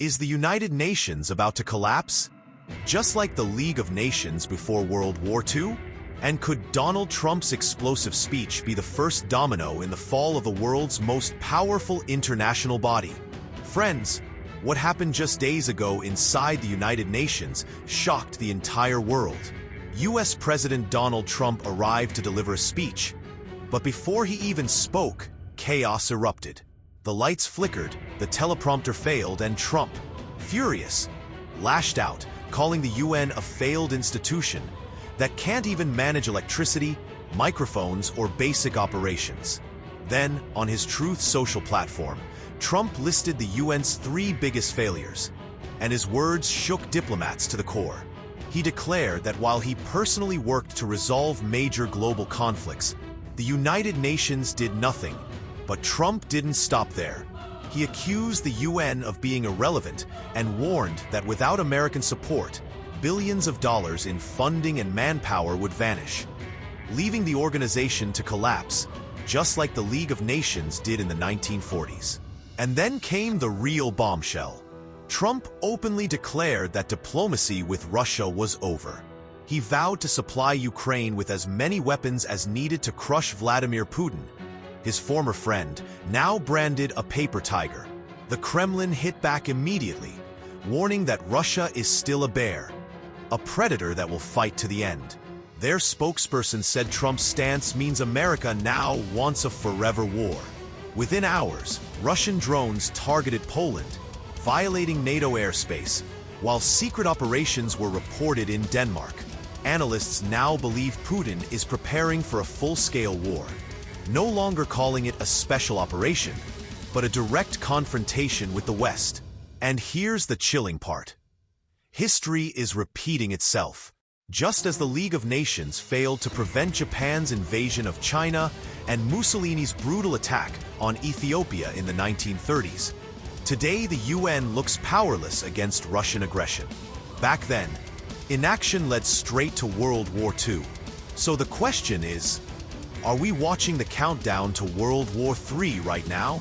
Is the United Nations about to collapse? Just like the League of Nations before World War II? And could Donald Trump's explosive speech be the first domino in the fall of the world's most powerful international body? Friends, what happened just days ago inside the United Nations shocked the entire world. US President Donald Trump arrived to deliver a speech, but before he even spoke, chaos erupted. The lights flickered, the teleprompter failed, and Trump, furious, lashed out, calling the UN a failed institution that can't even manage electricity, microphones, or basic operations. Then, on his Truth Social platform, Trump listed the UN's 3 biggest failures, and his words shook diplomats to the core. He declared that while he personally worked to resolve major global conflicts, the United Nations did nothing. But Trump didn't stop there. He accused the UN of being irrelevant and warned that without American support, billions of dollars in funding and manpower would vanish, leaving the organization to collapse, just like the League of Nations did in the 1940s. And then came the real bombshell. Trump openly declared that diplomacy with Russia was over. He vowed to supply Ukraine with as many weapons as needed to crush Vladimir Putin, his former friend, now branded a paper tiger. The Kremlin hit back immediately, warning that Russia is still a bear, a predator that will fight to the end. Their spokesperson said Trump's stance means America now wants a forever war. Within hours, Russian drones targeted Poland, violating NATO airspace, while secret operations were reported in Denmark. Analysts now believe Putin is preparing for a full-scale war, no longer calling it a special operation, but a direct confrontation with the West. And here's the chilling part. History is repeating itself. Just as the League of Nations failed to prevent Japan's invasion of China and Mussolini's brutal attack on Ethiopia in the 1930s, today the UN looks powerless against Russian aggression. Back then, inaction led straight to World War II. So the question is, are we watching the countdown to World War III right now?